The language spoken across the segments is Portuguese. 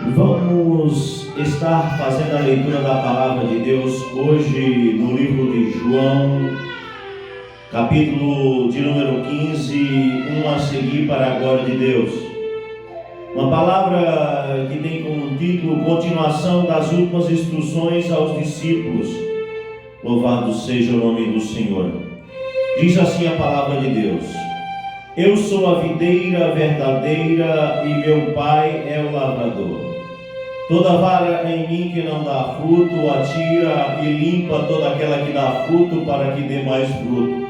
Vamos estar fazendo a leitura da palavra de Deus hoje no livro de João, capítulo de número 15, a seguir para a glória de Deus. Uma palavra que tem como título continuação das últimas instruções aos discípulos. Louvado seja o nome do Senhor. Diz assim a palavra de Deus: Eu sou a videira verdadeira e meu Pai é o lavrador. Toda vara em mim que não dá fruto, atira e limpa toda aquela que dá fruto, para que dê mais fruto.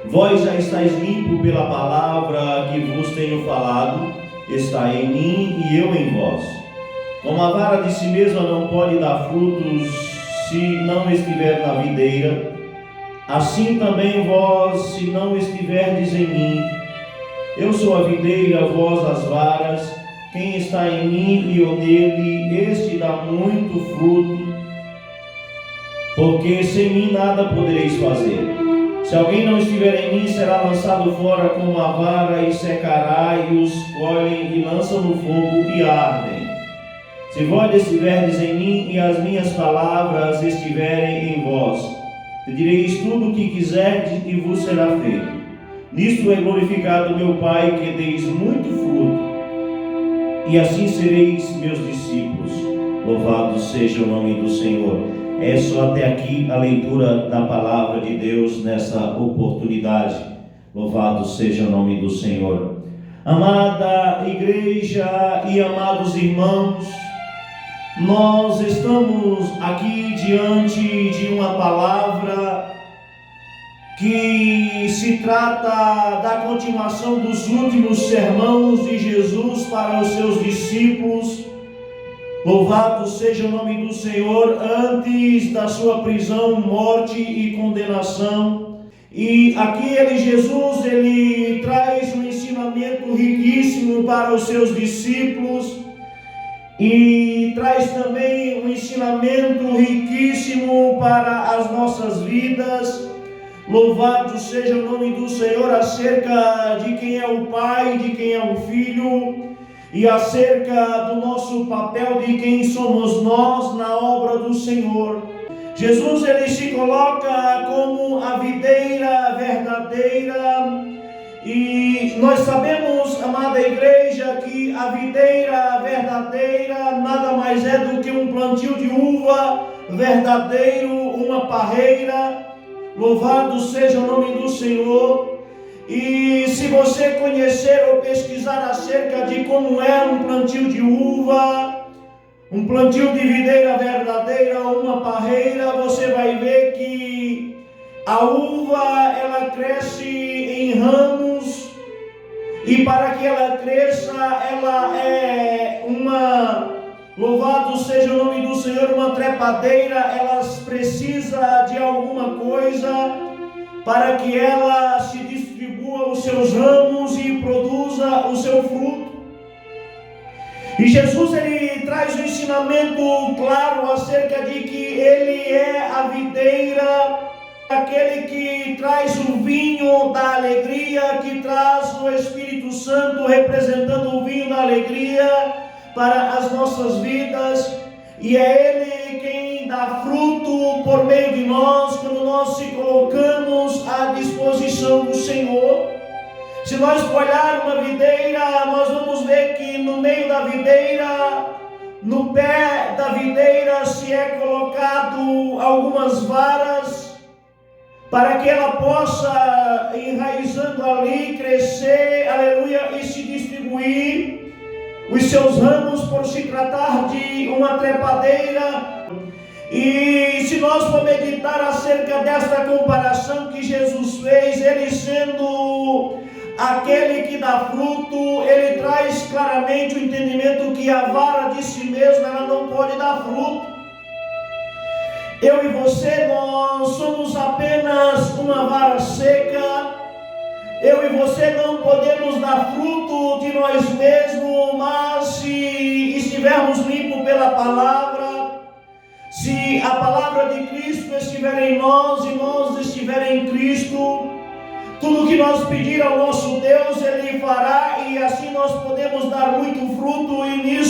Vós já estáis limpo pela palavra que vos tenho falado, está em mim e eu em vós. Como a vara de si mesma não pode dar frutos se não estiver na videira, assim também vós, se não estiverdes em mim. Eu sou a videira, vós as varas. Quem está em mim e eu nele, este dá muito fruto, porque sem mim nada podereis fazer. Se alguém não estiver em mim, será lançado fora como a vara e secará, e os colhem e lançam no fogo e ardem. Se vós estiverdes em mim e as minhas palavras estiverem em vós, pedireis tudo o que quiserdes e vos será feito. Nisto é glorificado meu Pai, que deis muito fruto, e assim sereis meus discípulos. Louvado seja o nome do Senhor. É só até aqui a leitura da palavra de Deus nessa oportunidade. Louvado seja o nome do Senhor. Amada igreja e amados irmãos, nós estamos aqui diante de uma palavra que se trata da continuação dos últimos sermões de Jesus para os seus discípulos. Louvado seja o nome do Senhor, antes da sua prisão, morte e condenação. E aqui Jesus traz um ensinamento riquíssimo para os seus discípulos e traz também um ensinamento riquíssimo para as nossas vidas. Louvado seja o nome do Senhor acerca de quem é o Pai, de quem é o Filho, e acerca do nosso papel, de quem somos nós na obra do Senhor. Jesus se coloca como a videira verdadeira, e nós sabemos, amada igreja, que a videira verdadeira nada mais é do que um plantio de uva verdadeiro, uma parreira. Louvado seja o nome do Senhor. E se você conhecer ou pesquisar acerca de como é um plantio de uva, um plantio de videira verdadeira ou uma parreira, você vai ver que a uva ela cresce em ramos, e para que ela cresça, ela é louvado seja o nome do Senhor, uma trepadeira. Ela precisa de alguma coisa para que ela se distribua os seus ramos e produza o seu fruto. E Jesus traz um ensinamento claro acerca de que Ele é a videira, aquele que traz o vinho da alegria, que traz o Espírito Santo representando o vinho da alegria para as nossas vidas, e é Ele quem dá fruto por meio de nós, quando nós se colocamos à disposição do Senhor. Se nós olharmos uma videira, nós vamos ver que no meio da videira, no pé da videira, se é colocado algumas varas, para que ela possa, enraizando ali, crescer, aleluia, e se distribuir os seus ramos, por se tratar de uma trepadeira. E se nós for meditar acerca desta comparação que Jesus fez, Ele sendo aquele que dá fruto, Ele traz claramente o entendimento que a vara de si mesma ela não pode dar fruto. Eu e você, nós somos apenas uma vara seca. Eu e você não podemos dar fruto de nós mesmos, mas se estivermos limpos pela palavra, se a palavra de Cristo estiver em nós e nós estiver em Cristo, tudo que nós pedir ao nosso Deus, Ele fará, e assim nós podemos dar muito fruto, e nisso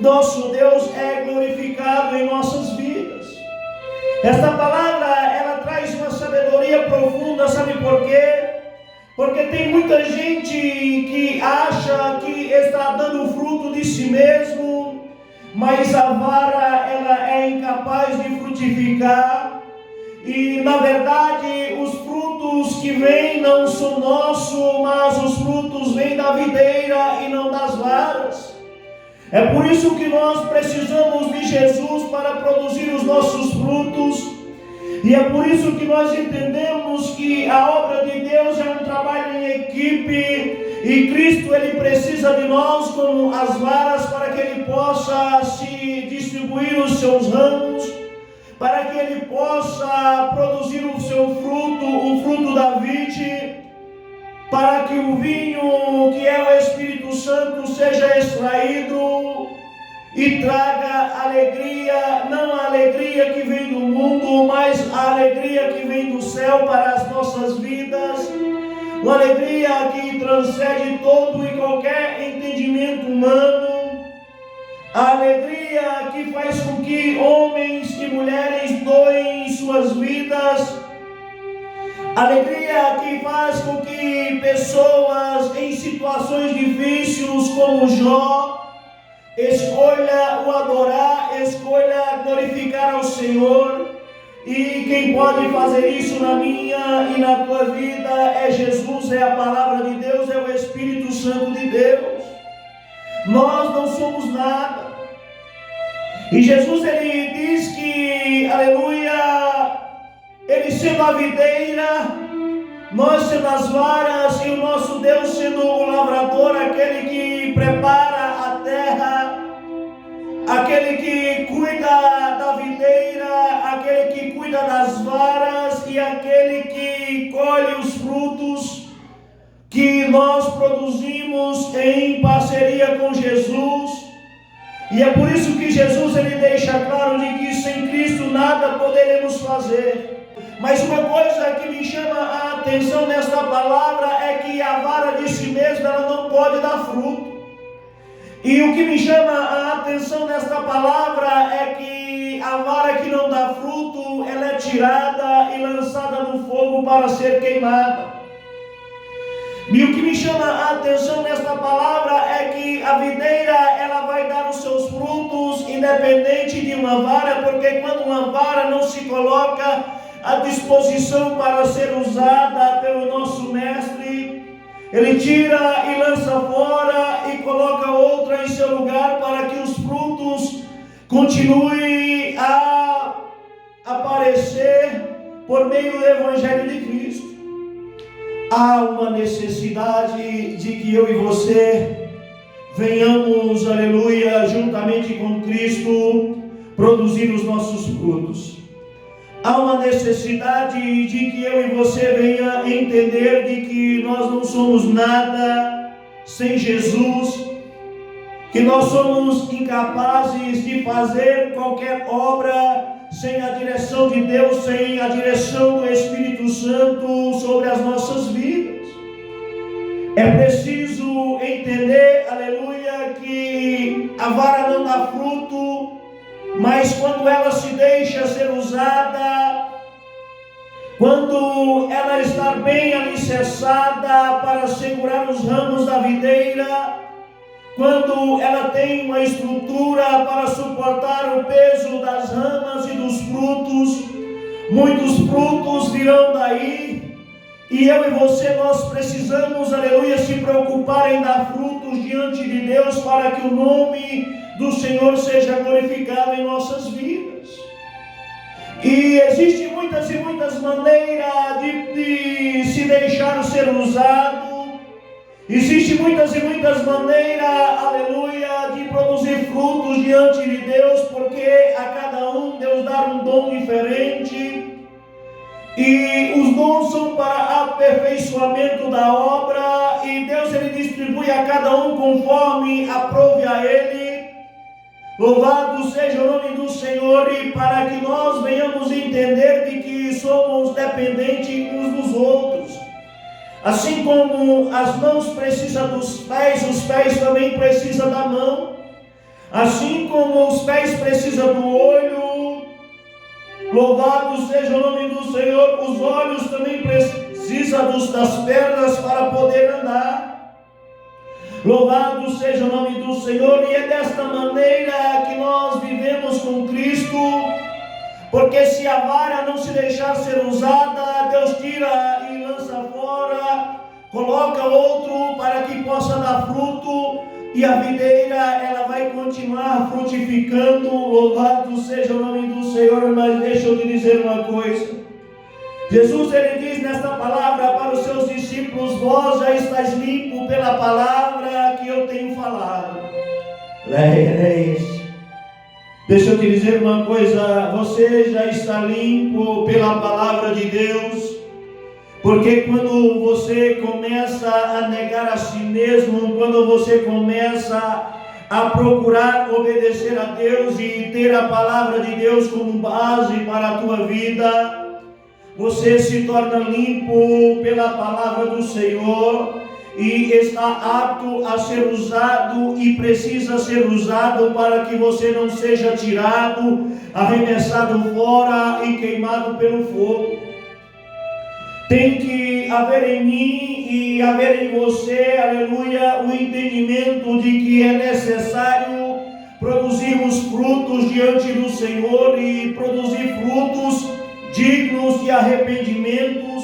nosso Deus é glorificado em nossas vidas. Esta palavra, ela traz uma sabedoria profunda, sabe por quê? Porque tem muita gente que acha que está dando fruto de si mesmo, mas a vara, ela é incapaz de frutificar. E na verdade os frutos que vêm não são nossos, mas os frutos vêm da videira e não das varas. É por isso que nós precisamos de Jesus para produzir os nossos frutos. E é por isso que nós entendemos que a obra de Deus é um trabalho em equipe. E Cristo, Ele precisa de nós como as varas para que Ele possa se distribuir os seus ramos, para que Ele possa produzir o seu fruto, o fruto da vide, para que o vinho, que é o Espírito Santo, seja extraído e traga alegria, não a alegria que vem do mundo, mas a alegria que vem do céu para as nossas vidas, uma alegria que transcende todo e qualquer entendimento humano, a alegria que faz com que homens e mulheres doem suas vidas, alegria que faz com que pessoas em situações difíceis como Jó escolha o adorar, escolha glorificar ao Senhor. E quem pode fazer isso na minha e na tua vida é Jesus, é a palavra de Deus, é o Espírito Santo de Deus. Nós não somos nada. E Jesus, Ele diz que, aleluia, Ele sendo a videira, nós sendo as varas, e o nosso Deus sendo o lavrador, aquele que prepara a terra, aquele que cuida da videira, aquele que cuida das varas e aquele que colhe os frutos que nós produzimos em parceria com Jesus. E é por isso que Jesus, Ele deixa claro de que sem Cristo nada poderemos fazer. Mas uma coisa que me chama a atenção nesta palavra é que a vara de si mesma, ela não pode dar fruto. E o que me chama a atenção nesta palavra é que a vara que não dá fruto, ela é tirada e lançada no fogo para ser queimada. E o que me chama a atenção nesta palavra é que a videira, ela vai dar os seus frutos independente de uma vara, porque quando uma vara não se coloca à disposição para ser usada pelo nosso mestre, ele tira e lança fora e coloca outra em seu lugar para que os frutos continuem a aparecer por meio do Evangelho de Cristo. Há uma necessidade de que eu e você venhamos, aleluia, juntamente com Cristo, produzir os nossos frutos. Há uma necessidade de que eu e você venha entender de que nós não somos nada sem Jesus, que nós somos incapazes de fazer qualquer obra sem a direção de Deus, sem a direção do Espírito Santo sobre as nossas vidas. É preciso entender, aleluia, que a vara não dá fruto, mas quando ela se deixa ser usada, quando ela está bem alicerçada para segurar os ramos da videira, quando ela tem uma estrutura para suportar o peso das ramas e dos frutos, muitos frutos virão daí. E eu e você, nós precisamos, aleluia, se preocupar em dar frutos diante de Deus para que o nome do Senhor seja glorificado em nossas vidas. E existem muitas e muitas maneiras de se deixar ser usado. Existem muitas e muitas maneiras, aleluia, de produzir frutos diante de Deus, porque a cada um Deus dá um dom diferente. E os dons são para aperfeiçoamento da obra, e Deus, Ele distribui a cada um conforme aprove a Ele. Louvado seja o nome do Senhor, e para que nós venhamos entender de que somos dependentes uns dos outros. Assim como as mãos precisam dos pés, os pés também precisam da mão. Assim como os pés precisam do olho, louvado seja o nome do Senhor, os olhos também precisam das pernas para poder andar. Louvado seja o nome do Senhor, e é desta maneira que nós vivemos com Cristo, porque se a vara não se deixar ser usada, Deus tira e lança fora, coloca outro para que possa dar fruto, e a videira ela vai continuar frutificando. Louvado seja o nome do Senhor. Mas deixa eu te dizer uma coisa, Jesus ele diz nesta palavra para os seus discípulos: vós já estáis limpo pela palavra que eu tenho falado. Deixa eu te dizer uma coisa, você já está limpo pela palavra de Deus. Porque quando você começa a negar a si mesmo, quando você começa a procurar obedecer a Deus e ter a palavra de Deus como base para a tua vida, você se torna limpo pela palavra do Senhor e está apto a ser usado e precisa ser usado para que você não seja tirado, arremessado fora e queimado pelo fogo. Tem que haver em mim e haver em você, aleluia, o entendimento de que é necessário produzirmos frutos diante do Senhor e produzir frutos dignos de arrependimentos,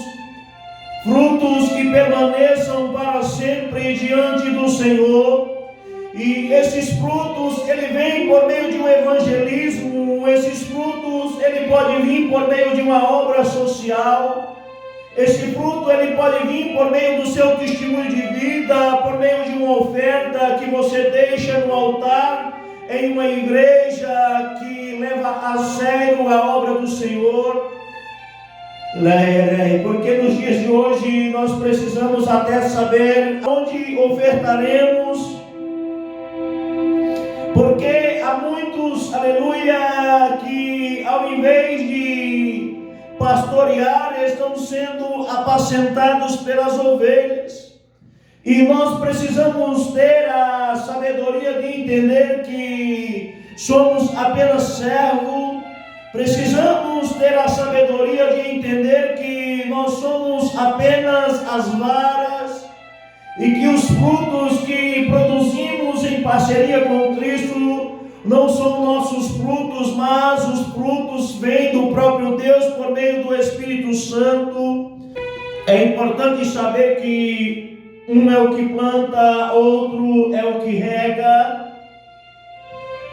frutos que permaneçam para sempre diante do Senhor. E esses frutos, ele vem por meio de um evangelismo, esses frutos, ele pode vir por meio de uma obra social. Esse fruto ele pode vir por meio do seu testemunho de vida, por meio de uma oferta que você deixa no altar, em uma igreja que leva a sério a obra do Senhor. Porque nos dias de hoje nós precisamos até saber onde ofertaremos, porque há muitos, aleluia, que ao invés de pastorear, estão sendo apacentados pelas ovelhas. E nós precisamos ter a sabedoria de entender que somos apenas servos. Precisamos ter a sabedoria de entender que nós somos apenas as varas e que os frutos que produzimos em parceria com Cristo não são nossos frutos, mas os frutos vêm do próprio Deus por meio do Espírito Santo. É importante saber que um é o que planta, outro é o que rega.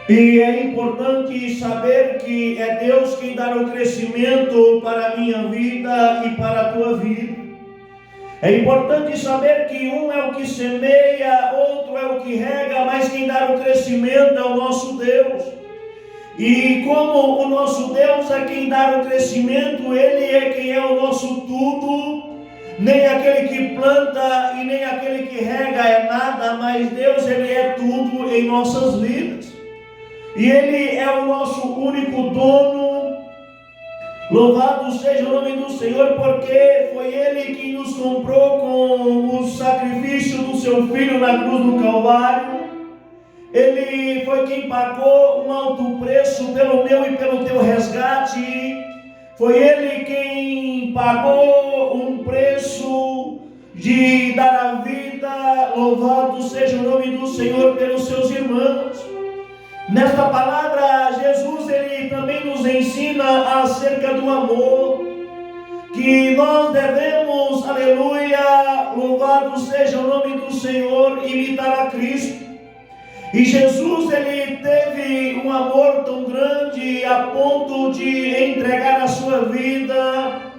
E é importante saber que é Deus quem dá o crescimento para a minha vida e para a tua vida. É importante saber que um é o que semeia, outro é o que rega, mas quem dá o crescimento é o nosso Deus. E como o nosso Deus é quem dá o crescimento, Ele é quem é o nosso tudo. Nem aquele que planta e nem aquele que rega é nada, mas Deus Ele é tudo em nossas vidas. E Ele é o nosso único dono. Louvado seja o nome do Senhor, porque foi Ele que nos comprou com o sacrifício do seu Filho na cruz do Calvário. Ele foi quem pagou um alto preço pelo meu e pelo teu resgate. Foi Ele quem pagou um preço de dar a vida. Louvado seja o nome do Senhor pelos seus irmãos. Nesta palavra, Jesus ele também nos ensina acerca do amor, que nós devemos, aleluia, louvado seja o nome do Senhor, imitar a Cristo. E Jesus ele teve um amor tão grande a ponto de entregar a sua vida,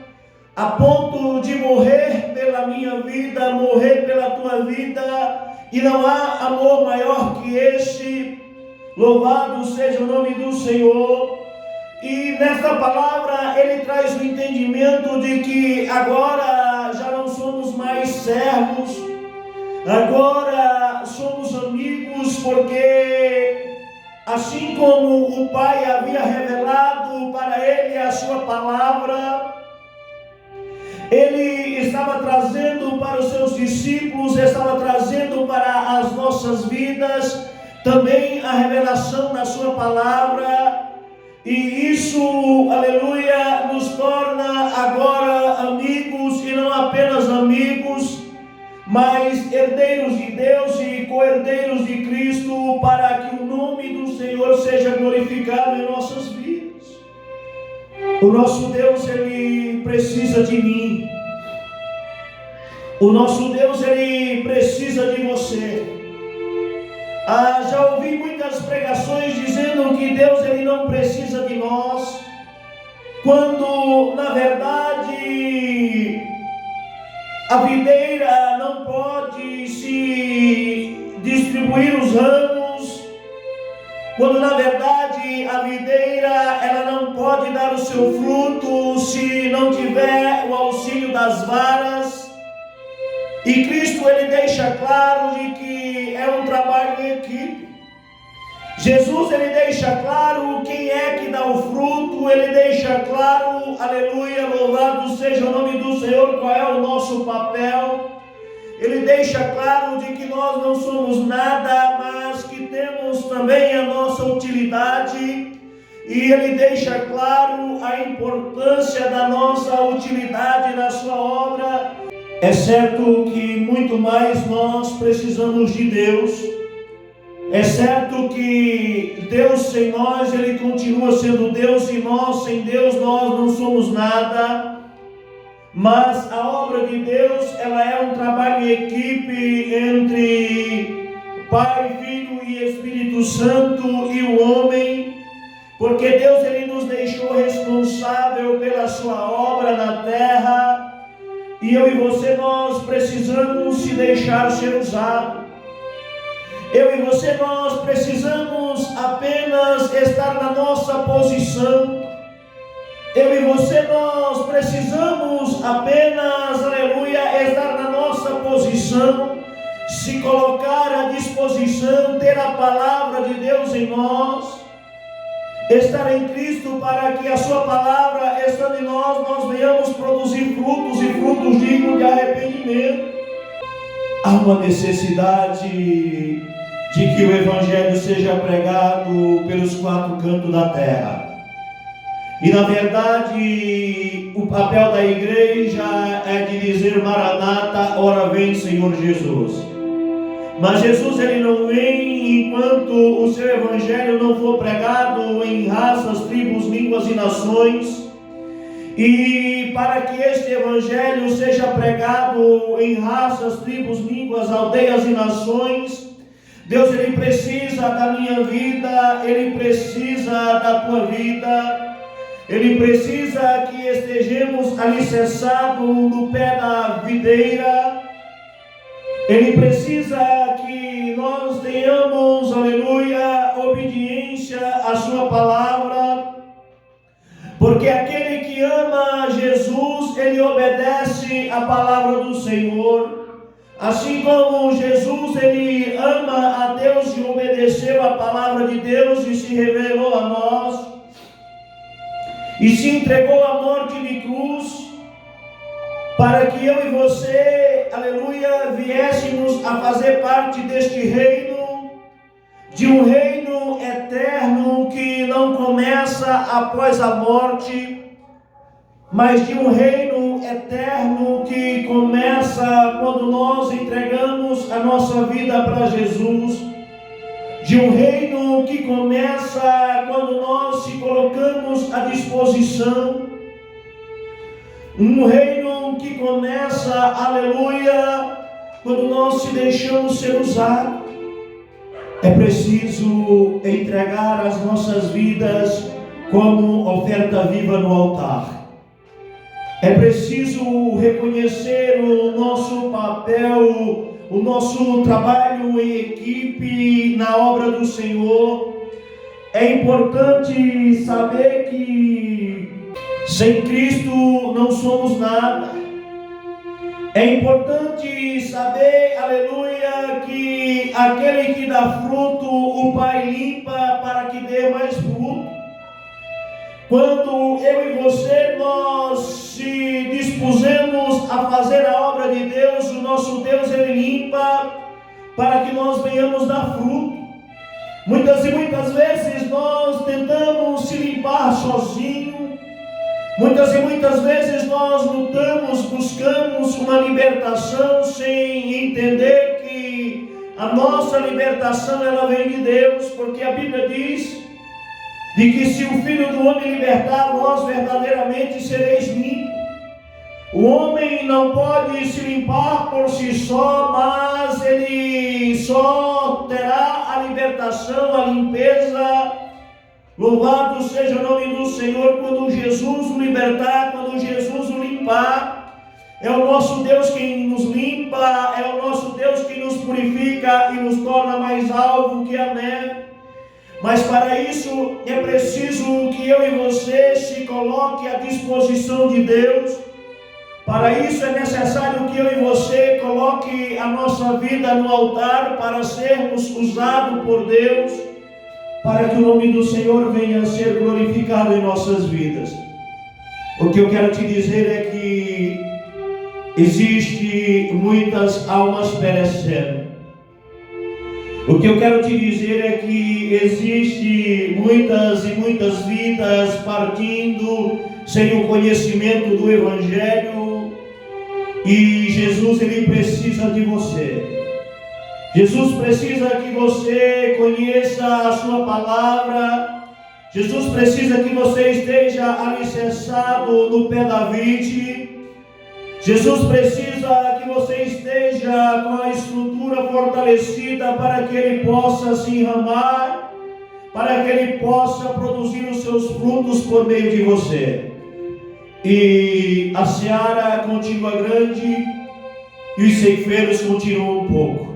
a ponto de morrer pela minha vida, morrer pela tua vida, e não há amor maior que esse. Louvado seja o nome do Senhor. E nesta palavra ele traz o entendimento de que agora já não somos mais servos, agora somos amigos, porque assim como o Pai havia revelado para ele a sua palavra, ele estava trazendo para os seus discípulos, estava trazendo para as nossas vidas, também a revelação da sua palavra, e isso, aleluia, nos torna agora amigos, e não apenas amigos, mas herdeiros de Deus e co-herdeiros de Cristo, para que o nome do Senhor seja glorificado em nossas vidas. O nosso Deus, Ele precisa de mim. O nosso Deus, Ele precisa de você. Já ouvi muitas pregações dizendo que Deus, Ele não precisa de nós, quando na verdade a videira não pode se distribuir os ramos, quando na verdade a videira ela não pode dar o seu fruto se não tiver o auxílio das varas. E Cristo, Ele deixa claro de que é um trabalho em equipe. Jesus, Ele deixa claro quem é que dá o fruto, Ele deixa claro, aleluia, louvado seja o nome do Senhor, qual é o nosso papel. Ele deixa claro de que nós não somos nada, mas que temos também a nossa utilidade. E Ele deixa claro a importância da nossa utilidade na sua obra. É certo que muito mais nós precisamos de Deus. É certo que Deus sem nós, Ele continua sendo Deus, e nós sem Deus, nós não somos nada. Mas a obra de Deus, ela é um trabalho em equipe entre Pai, Filho e Espírito Santo e o homem, porque Deus, Ele nos deixou responsável pela sua obra na terra. E eu e você, nós precisamos se deixar ser usado. Eu e você, nós precisamos apenas estar na nossa posição. Eu e você, nós precisamos apenas, aleluia, estar na nossa posição, se colocar à disposição, ter a palavra de Deus em nós, estar em Cristo, para que a sua palavra, estando em nós, nós venhamos produzir frutos, e frutos dignos de arrependimento. Há uma necessidade de que o Evangelho seja pregado pelos quatro cantos da terra. E na verdade, o papel da igreja é de dizer: Maranata, ora vem Senhor Jesus. Mas Jesus, Ele não vem enquanto o seu Evangelho não for pregado em raças, tribos, línguas e nações. E para que este Evangelho seja pregado em raças, tribos, línguas, aldeias e nações, Deus, Ele precisa da minha vida, Ele precisa da tua vida, Ele precisa que estejamos alicerçados no pé da videira. Ele precisa que nós tenhamos, aleluia, obediência à sua palavra, porque aquele que ama Jesus, ele obedece à palavra do Senhor, assim como Jesus, ele ama a Deus e obedeceu à palavra de Deus e se revelou a nós, e se entregou à morte de cruz, para que eu e você, aleluia, viéssemos a fazer parte deste reino, de um reino eterno que não começa após a morte, mas de um reino eterno que começa quando nós entregamos a nossa vida para Jesus, de um reino que começa quando nós se colocamos à disposição, um reino que começa, aleluia, quando nós se deixamos ser usados. É preciso entregar as nossas vidas como oferta viva no altar. É preciso reconhecer o nosso papel, o nosso trabalho em equipe na obra do Senhor. É importante saber que sem Cristo não somos nada. É importante saber, aleluia, que aquele que dá fruto, o Pai limpa para que dê mais fruto. Quando eu e você, nós se dispusemos a fazer a obra de Deus, o nosso Deus, Ele limpa para que nós venhamos dar fruto. sozinho. Muitas e muitas vezes nós lutamos, buscamos uma libertação sem entender que a nossa libertação ela vem de Deus, porque a Bíblia diz de que se o Filho do Homem libertar, vós verdadeiramente sereis limpos. O homem não pode se limpar por si só, mas ele só terá a libertação, a limpeza. Louvado seja o nome do Senhor quando Jesus o libertar, quando Jesus o limpar. É o nosso Deus quem nos limpa, é o nosso Deus que nos purifica e nos torna mais alvo que a neve. Mas para isso é preciso que eu e você se coloque à disposição de Deus. Para isso é necessário que eu e você coloque a nossa vida no altar para sermos usados por Deus, para que o nome do Senhor venha a ser glorificado em nossas vidas. O que eu quero te dizer é que existe muitas almas perecendo. O que eu quero te dizer é que existe muitas e muitas vidas partindo sem o conhecimento do Evangelho, e Jesus ele precisa de você. Jesus precisa que você conheça a sua palavra. Jesus precisa que você esteja alicerçado no pé da vide. Jesus precisa que você esteja com a estrutura fortalecida para que ele possa se enramar, para que ele possa produzir os seus frutos por meio de você. E a seara continua grande e os ceifeiros continuam pouco.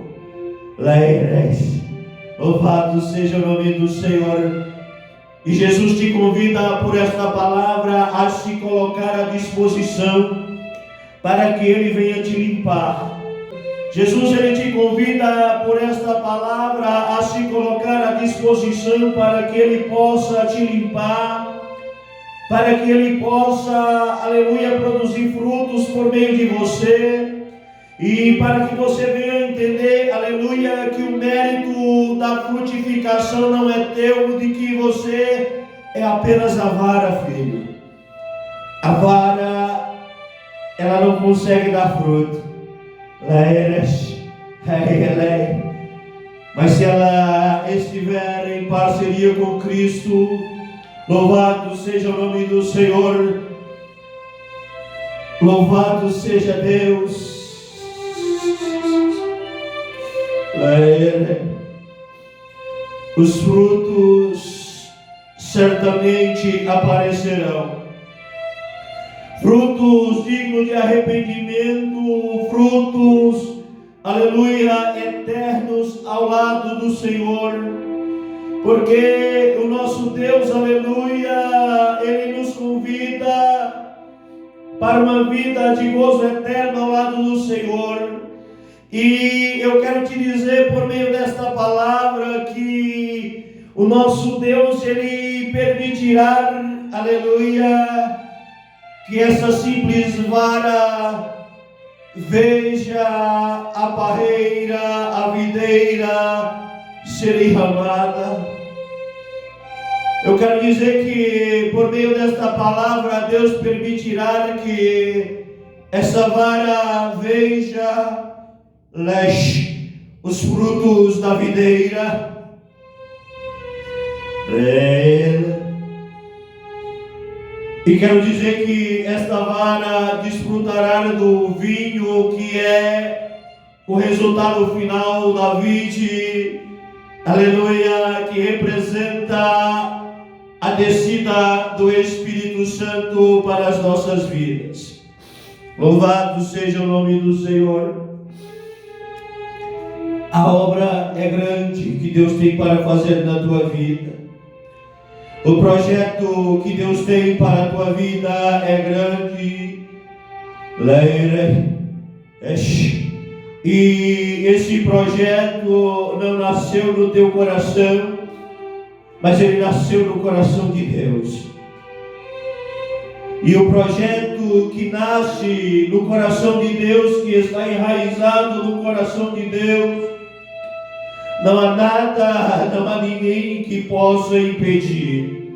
Louvado seja o nome do Senhor. E Jesus te convida por esta palavra a se colocar à disposição para que ele venha te limpar. Jesus ele te convida por esta palavra a se colocar à disposição para que ele possa te limpar, para que ele possa, aleluia, produzir frutos por meio de você. E para que você venha entender, aleluia, que o mérito da frutificação não é teu, de que você é apenas a vara, filho. A vara, ela não consegue dar fruto. Mas se ela estiver em parceria com Cristo, louvado seja o nome do Senhor, louvado seja Deus. Os frutos certamente aparecerão, frutos dignos de arrependimento, frutos, aleluia, eternos ao lado do Senhor, porque o nosso Deus, aleluia, ele nos convida para uma vida de gozo eterno ao lado do Senhor. E eu quero te dizer por meio desta palavra que o nosso Deus, ele permitirá, aleluia, que essa simples vara veja a parreira, a videira ser enramada. Eu quero dizer que por meio desta palavra Deus permitirá que essa vara veja os frutos da videira. E quero dizer que esta vara desfrutará do vinho que é o resultado final da vide, aleluia, que representa a descida do Espírito Santo para as nossas vidas. Louvado seja o nome do Senhor. A obra é grande que Deus tem para fazer na tua vida. O projeto que Deus tem para a tua vida é grande. E esse projeto não nasceu no teu coração, mas ele nasceu no coração de Deus. E o projeto que nasce no coração de Deus, que está enraizado no coração de Deus, não há nada, não há ninguém que possa impedir.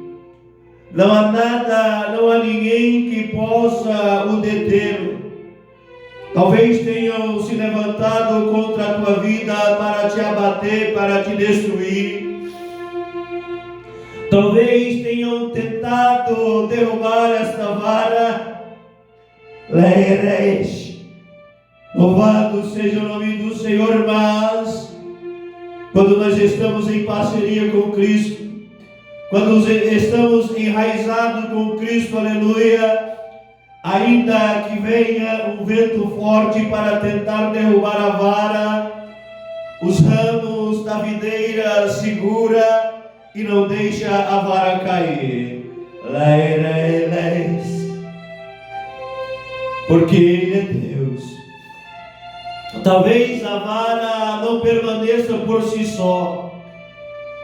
Não há nada, não há ninguém que possa o deter. Talvez tenham se levantado contra a tua vida para te abater, para te destruir. Talvez tenham tentado derrubar esta vara. Leireis, louvado seja o nome do Senhor, mas quando nós estamos em parceria com Cristo, quando estamos enraizados com Cristo, aleluia, ainda que venha um vento forte para tentar derrubar a vara, os ramos da videira segura e não deixa a vara cair. Porque Ele é Deus. Talvez a vara não permaneça por si só.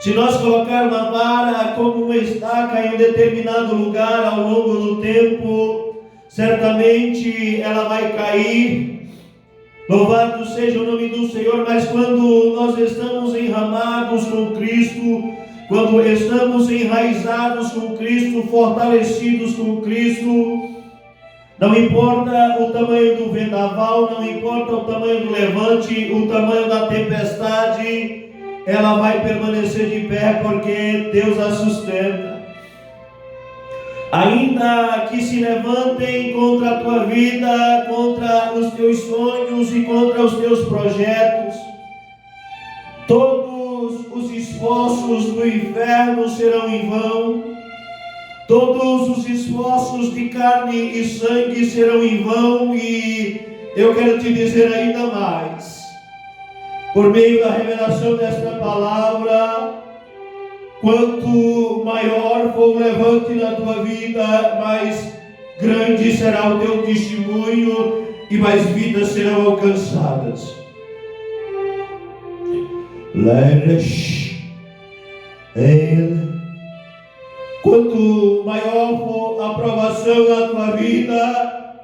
Se nós colocarmos a vara como uma estaca em um determinado lugar ao longo do tempo, certamente ela vai cair. Louvado seja o nome do Senhor. Mas quando nós estamos enramados com Cristo, quando estamos enraizados com Cristo, fortalecidos com Cristo, não importa o tamanho do vendaval, não importa o tamanho do levante, o tamanho da tempestade, ela vai permanecer de pé, porque Deus a sustenta. Ainda que se levantem contra a tua vida, contra os teus sonhos e contra os teus projetos, todos os esforços do inferno serão em vão, todos os esforços de carne e sangue serão em vão. E eu quero te dizer ainda mais, por meio da revelação desta palavra, quanto maior for o levante na tua vida, mais grande será o teu testemunho e mais vidas serão alcançadas. Quanto maior for a provação na tua vida,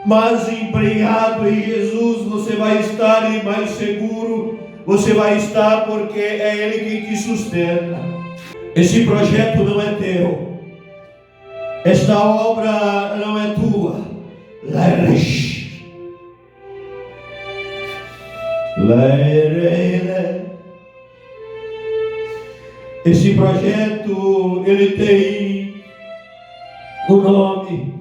mais empenhado em Jesus você vai estar, e mais seguro você vai estar, porque é Ele quem te sustenta. Esse projeto não é teu, esta obra não é tua. Esse projeto, ele tem um nome,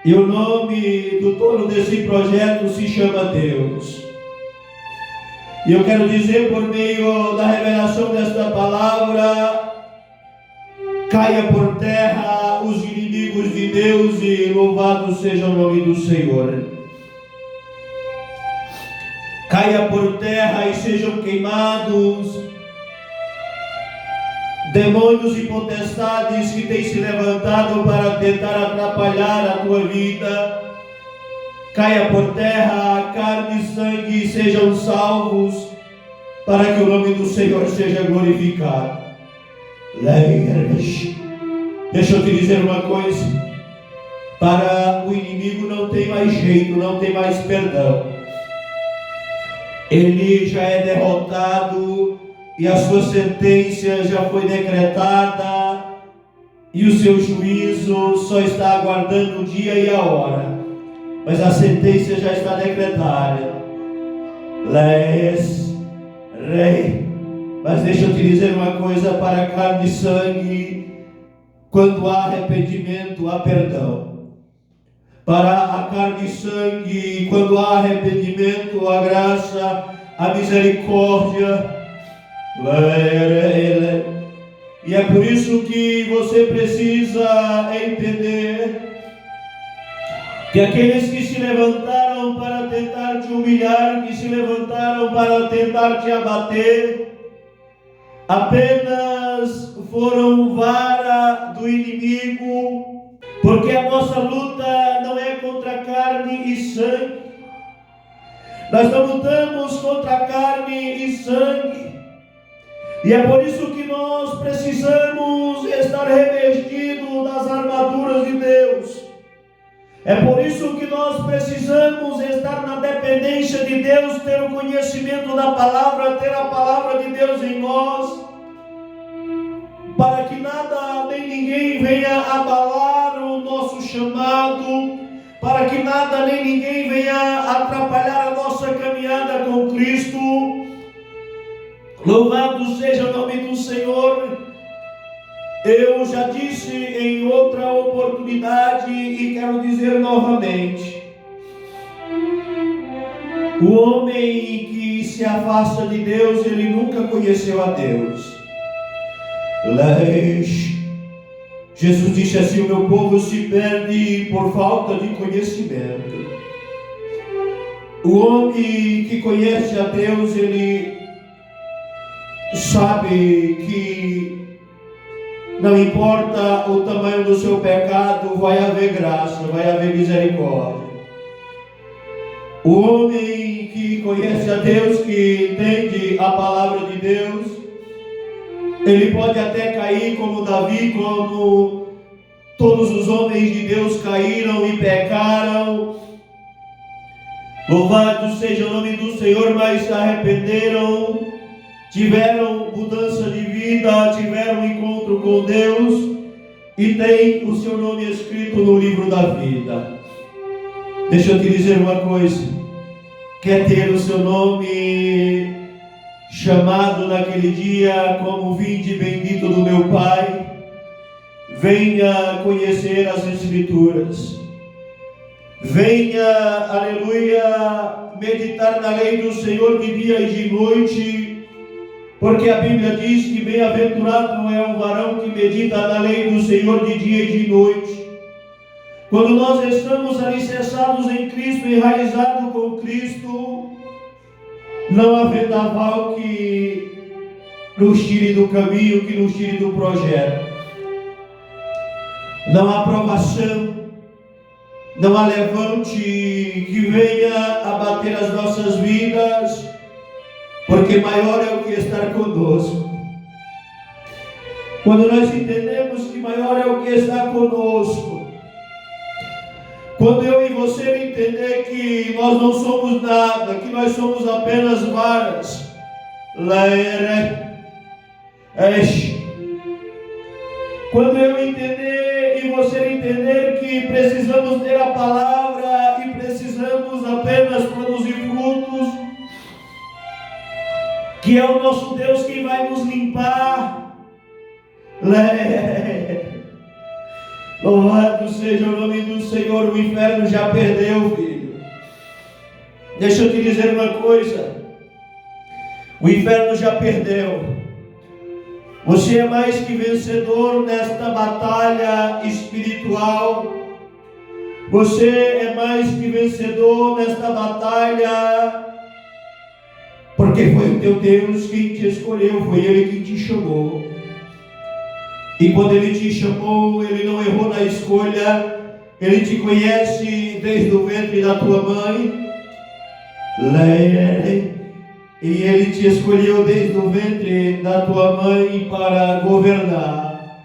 e o nome do dono desse projeto se chama Deus. E eu quero dizer, por meio da revelação desta palavra, caia por terra os inimigos de Deus, e louvado seja o nome do Senhor. Caia por terra e sejam queimados demônios e potestades que têm se levantado para tentar atrapalhar a tua vida. Caia por terra, carne e sangue sejam salvos, para que o nome do Senhor seja glorificado. Deixa eu te dizer uma coisa: para o inimigo não tem mais jeito, não tem mais perdão. Ele já é derrotado e a sua sentença já foi decretada, e o seu juízo só está aguardando o dia e a hora, mas a sentença já está decretada. Mas deixa eu te dizer uma coisa: para carne e sangue, quando há arrependimento, há perdão. Para a carne e sangue, quando há arrependimento, há graça, há misericórdia. E é por isso que você precisa entender que aqueles que se levantaram para tentar te humilhar, que se levantaram para tentar te abater, apenas foram vara do inimigo, porque a nossa luta não é contra carne e sangue. Nós não lutamos contra carne e sangue. E é por isso que nós precisamos estar revestidos das armaduras de Deus. É por isso que nós precisamos estar na dependência de Deus, ter o conhecimento da palavra, ter a palavra de Deus em nós. para que nada nem ninguém venha abalar o nosso chamado, para que nada nem ninguém venha atrapalhar a nossa caminhada com Cristo. Louvado seja o nome do Senhor. Eu já disse em outra oportunidade e quero dizer novamente: o homem que se afasta de Deus, ele nunca conheceu a Deus. Jesus disse assim: o meu povo se perde por falta de conhecimento. O homem que conhece a Deus, ele sabe que não importa o tamanho do seu pecado, vai haver graça, vai haver misericórdia. O homem que conhece a Deus, que entende a palavra de Deus, ele pode até cair como Davi, como todos os homens de Deus caíram e pecaram. Louvado seja o nome do Senhor, mas se arrependeram, tiveram mudança de vida, tiveram um encontro com Deus e tem o seu nome escrito no livro da vida. Deixa eu te dizer uma coisa: quer ter o seu nome chamado naquele dia como vinde bendito do meu Pai? Venha conhecer as Escrituras. Venha, aleluia, meditar na lei do Senhor de dia e de noite, porque a Bíblia diz que bem-aventurado é o varão que medita na lei do Senhor de dia e de noite. Quando nós estamos alicerçados em Cristo, enraizados com Cristo, não há vendaval que nos tire do caminho, que nos tire do projeto. Não há provação, não há levante que venha abater as nossas vidas, porque maior é o que está conosco. Quando nós entendemos que maior é o que está conosco, quando eu e você entender que nós não somos nada, que nós somos apenas varas, quando eu entender e você entender que precisamos ter a palavra e precisamos apenas produzir frutos, que é o nosso Deus que vai nos limpar, louvado seja o nome do Senhor. O inferno já perdeu, filho. Deixa eu te dizer uma coisa: o inferno já perdeu. Você é mais que vencedor nesta batalha espiritual. Você é mais que vencedor nesta batalha, porque foi o teu Deus quem te escolheu, foi Ele quem te chamou. E quando Ele te chamou, Ele não errou na escolha. Ele te conhece desde o ventre da tua mãe. E Ele te escolheu desde o ventre da tua mãe para governar.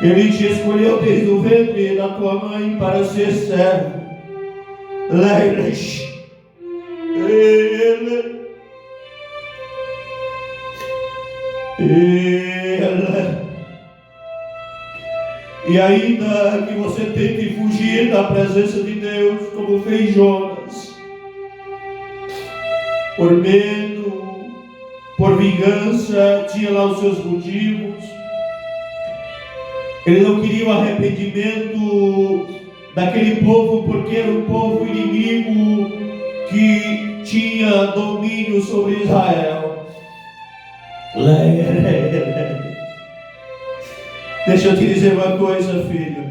Ele te escolheu desde o ventre da tua mãe para ser servo. E ainda que você tente fugir da presença de Deus, como fez Jonas, por medo, por vingança, tinha lá os seus motivos. Ele não queria o arrependimento daquele povo, porque era um povo inimigo que tinha domínio sobre Israel. Deixa eu te dizer uma coisa, filho: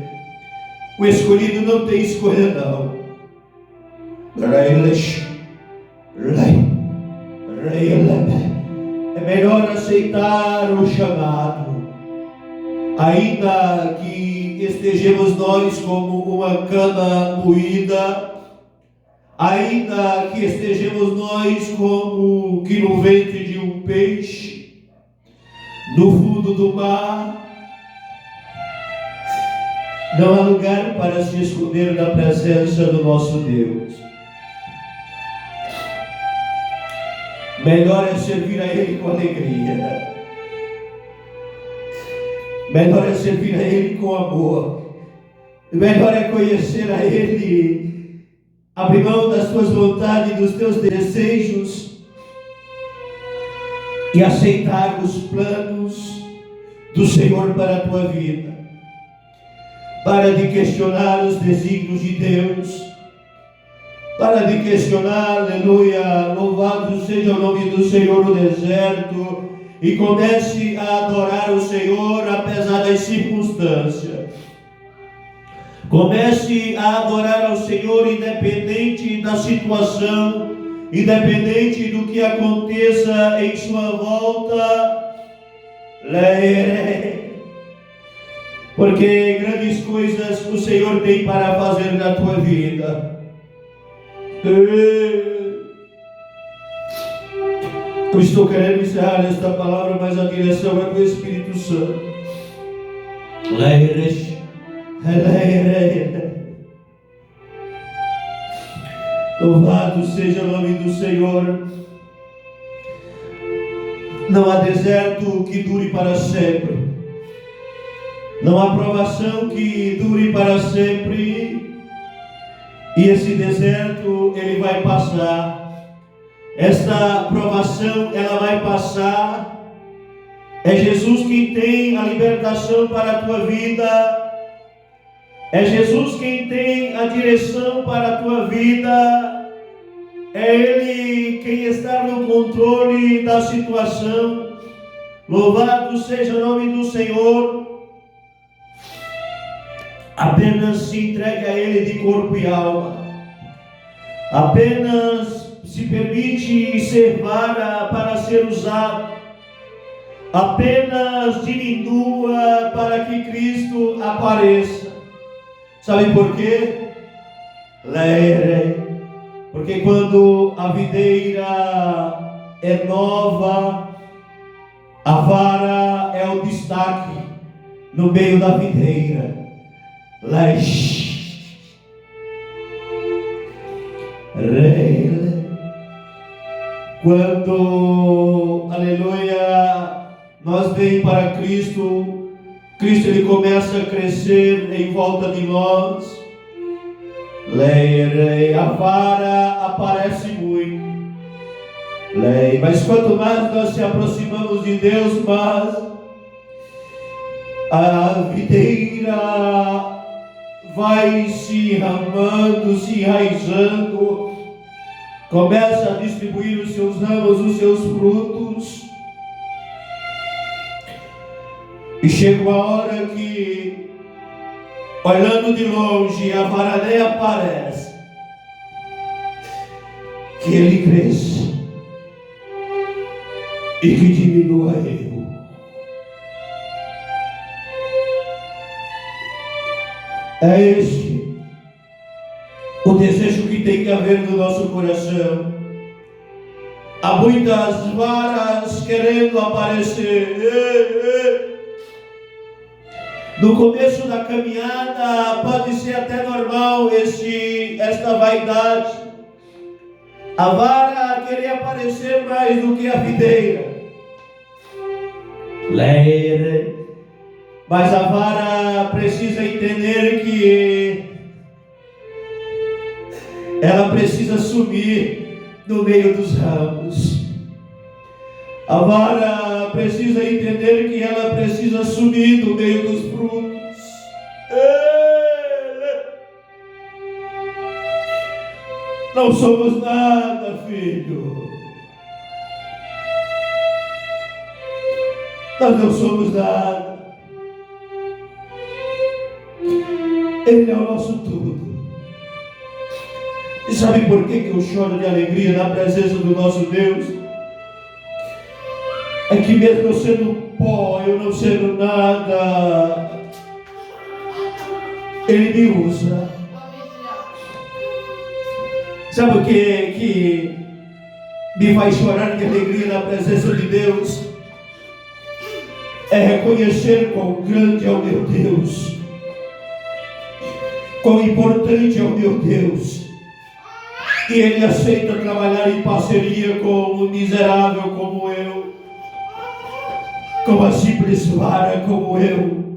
o escolhido não tem escolha, não. É melhor aceitar o chamado, ainda que estejamos nós como uma cana moída, ainda que estejamos nós como que no ventre de um peixe, no fundo do mar. Não há lugar para se esconder da presença do nosso Deus. Melhor é servir a Ele com alegria. Melhor é servir a Ele com amor. Melhor é conhecer a Ele, abrir mão das tuas vontades e dos teus desejos e aceitar os planos do Senhor para a tua vida. Para de questionar os desígnios de Deus. Para de questionar, aleluia, louvado seja o nome do Senhor no deserto, e comece a adorar o Senhor apesar das circunstâncias. Comece a adorar ao Senhor independente da situação, independente do que aconteça em sua volta. Porque grandes coisas o Senhor tem para fazer na tua vida. Eu estou querendo encerrar esta palavra, mas a direção é do Espírito Santo. Louvado seja o nome do Senhor. Não há deserto que dure para sempre. Não há provação que dure para sempre. E esse deserto, ele vai passar. Esta provação, ela vai passar. É Jesus quem tem a libertação para a tua vida. É Jesus quem tem a direção para a tua vida. É Ele quem está no controle da situação. Louvado seja o nome do Senhor. Apenas se entregue a Ele de corpo e alma. Apenas se permite ser vara para ser usado. Apenas diminua para que Cristo apareça. Sabe por quê? Porque quando a videira é nova, a vara é o destaque no meio da videira. Quando, aleluia, nós vem para Cristo, Cristo ele começa a crescer em volta de nós. A vara aparece muito. Mas quanto mais nós se aproximamos de Deus, mais a videira vai se enramando, se enraizando, começa a distribuir os seus ramos, os seus frutos, e chega uma hora que, olhando de longe, a vara nem aparece, que ele cresça e que diminua ele. É este o desejo que tem que haver no nosso coração. Há muitas varas querendo aparecer. No começo da caminhada pode ser até normal esta vaidade. A vara querer aparecer mais do que a videira. Mas a vara precisa entender que ela precisa sumir no meio dos ramos. A vara precisa entender que ela precisa sumir no meio dos frutos. Não somos nada, filho. Nós não somos nada. Ele é o nosso tudo. E sabe por que eu choro de alegria na presença do nosso Deus? É que mesmo eu sendo pó, eu não sendo nada, Ele me usa. Sabe o que me faz chorar de alegria na presença de Deus? É reconhecer quão grande é o meu Deus. Quão importante é o meu Deus. E Ele aceita trabalhar em parceria com um miserável como eu, com uma simples vara como eu.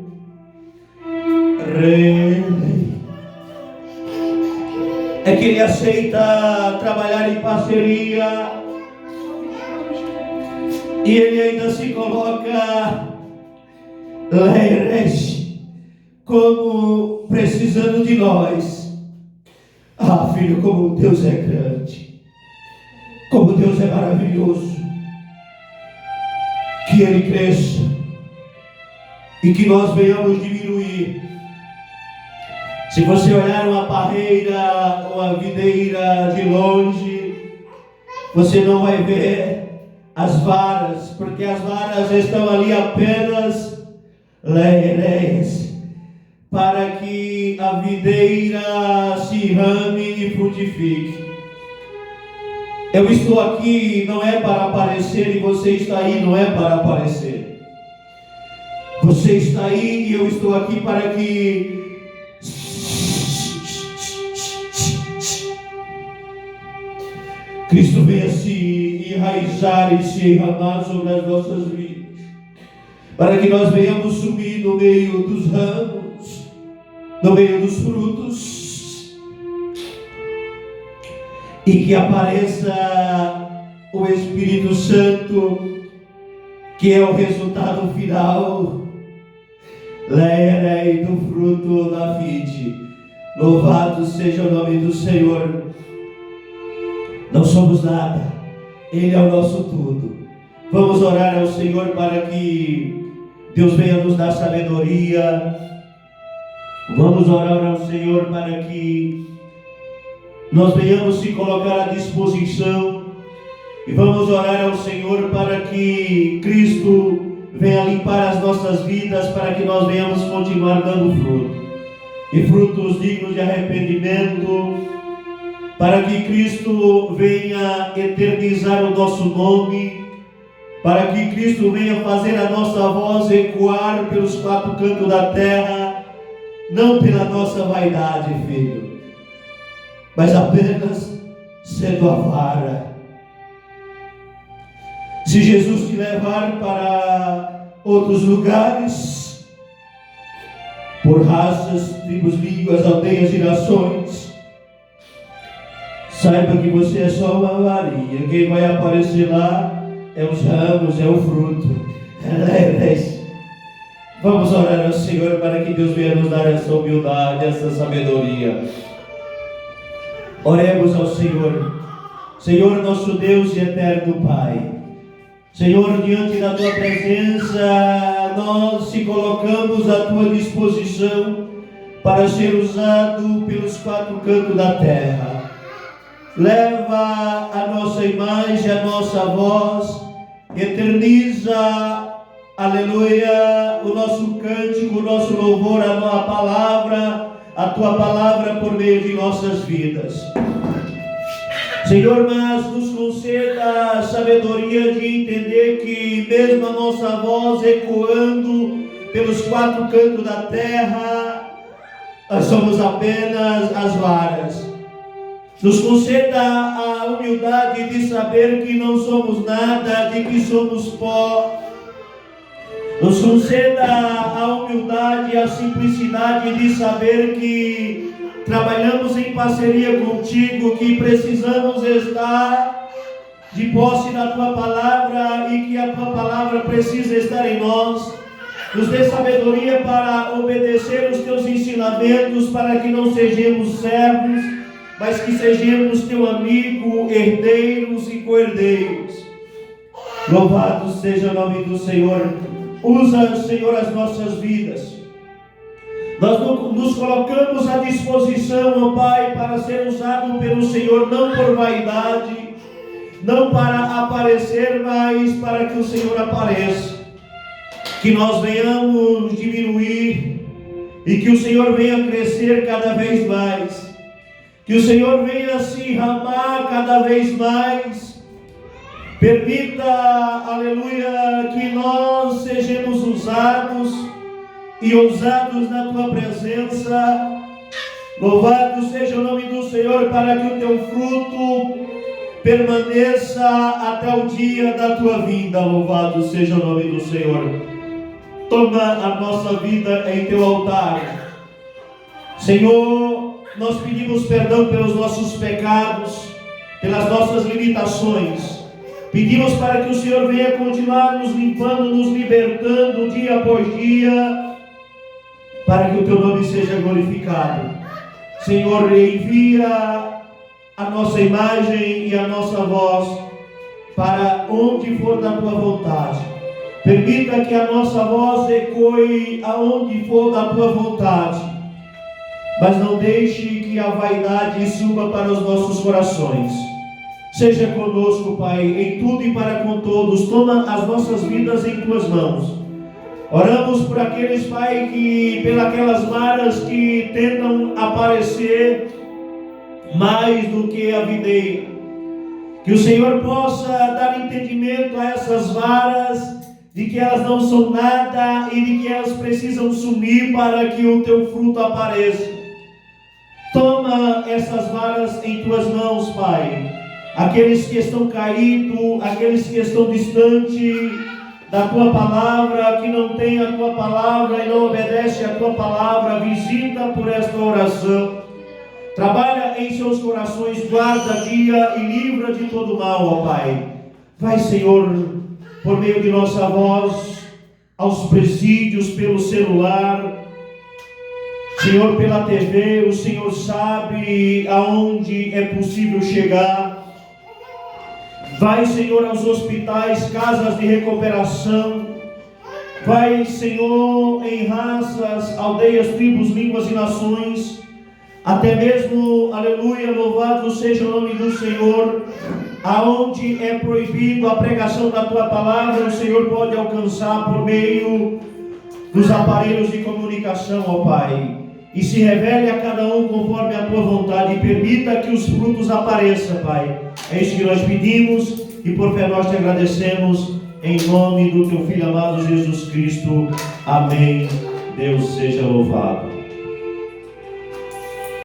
Rei. É que Ele aceita trabalhar em parceria. E Ele ainda se coloca como precisando de nós. Ah, filho, como Deus é grande, como Deus é maravilhoso. Que Ele cresça e que nós venhamos diminuir. Se você olhar uma parreira, uma videira de longe, você não vai ver as varas, porque as varas estão ali apenas para que a videira se rame e frutifique. Eu estou aqui não é para aparecer e você está aí não é para aparecer. Você está aí e eu estou aqui para que Cristo venha se enraizar e se enramar sobre as nossas vidas, para que nós venhamos subir no meio dos ramos, no meio dos frutos, e que apareça o Espírito Santo, que é o resultado final, do fruto da vide. Louvado seja o nome do Senhor. Não somos nada, Ele é o nosso tudo. Vamos orar ao Senhor para que Deus venha nos dar sabedoria. Vamos orar ao Senhor para que nós venhamos se colocar à disposição. E vamos orar ao Senhor para que Cristo venha limpar as nossas vidas, para que nós venhamos continuar dando fruto. E frutos dignos de arrependimento, para que Cristo venha eternizar o nosso nome, para que Cristo venha fazer a nossa voz ecoar pelos quatro cantos da terra, não pela nossa vaidade, filho, mas apenas sendo a vara. Se Jesus te levar para outros lugares, por raças, tribos, línguas, aldeias e nações, saiba que você é só uma varinha. Quem vai aparecer lá é os ramos, é o fruto. Vamos orar ao Senhor para que Deus venha nos dar essa humildade, essa sabedoria. Oremos ao Senhor. Senhor, nosso Deus e eterno Pai, Senhor, diante da Tua presença, nós se colocamos à Tua disposição para ser usado pelos quatro cantos da terra. Leva a nossa imagem, a nossa voz, eterniza, aleluia, o nosso cântico, o nosso louvor, a Tua palavra por meio de nossas vidas. Senhor, mas nos conceda a sabedoria de entender que mesmo a nossa voz ecoando pelos quatro cantos da terra, nós somos apenas as varas. Nos conceda a humildade de saber que não somos nada, de que somos pó. Nos conceda a humildade e a simplicidade de saber que trabalhamos em parceria contigo, que precisamos estar de posse da Tua palavra e que a Tua palavra precisa estar em nós. Nos dê sabedoria para obedecer os Teus ensinamentos, para que não sejamos servos, mas que sejamos Teu amigo, herdeiros e co-herdeiros. Louvado seja o nome do Senhor. Usa, Senhor, as nossas vidas. Nós nos colocamos à disposição, ó Pai, para ser usado pelo Senhor, não por vaidade, não para aparecer, mas para que o Senhor apareça. Que nós venhamos diminuir e que o Senhor venha crescer cada vez mais. Que o Senhor venha se enramar cada vez mais. Permita, aleluia, que nós sejamos usados e ousados na Tua presença. Louvado seja o nome do Senhor, para que o Teu fruto permaneça até o dia da Tua vinda. Louvado seja o nome do Senhor. Toma a nossa vida em Teu altar. Senhor, nós pedimos perdão pelos nossos pecados, pelas nossas limitações. Pedimos para que o Senhor venha continuar nos limpando, nos libertando dia após dia, para que o Teu nome seja glorificado. Senhor, envia a nossa imagem e a nossa voz para onde for da Tua vontade. Permita que a nossa voz ecoe aonde for da Tua vontade, mas não deixe que a vaidade suba para os nossos corações. Seja conosco, Pai, em tudo e para com todos. Toma as nossas vidas em Tuas mãos. Oramos por aqueles, Pai, que pelas varas que tentam aparecer mais do que a videira. Que o Senhor possa dar entendimento a essas varas, de que elas não são nada e de que elas precisam sumir para que o Teu fruto apareça. Toma essas varas em Tuas mãos, Pai. Aqueles que estão caídos, aqueles que estão distantes da Tua palavra, que não tem a Tua palavra e não obedece a Tua palavra, visita por esta oração. Trabalha em seus corações, guarda, guia e livra de todo mal, ó Pai. Vai, Senhor, por meio de nossa voz, aos presídios, pelo celular, Senhor, pela TV, o Senhor sabe aonde é possível chegar. Vai, Senhor, aos hospitais, casas de recuperação. Vai, Senhor, em raças, aldeias, tribos, línguas e nações. Até mesmo, aleluia, louvado seja o nome do Senhor. Aonde é proibido a pregação da Tua palavra, o Senhor pode alcançar por meio dos aparelhos de comunicação, ó Pai. E se revele a cada um conforme a Tua vontade. E permita que os frutos apareçam, Pai. É isso que nós pedimos e por fé nós Te agradecemos. Em nome do Teu Filho amado Jesus Cristo. Amém. Deus seja louvado.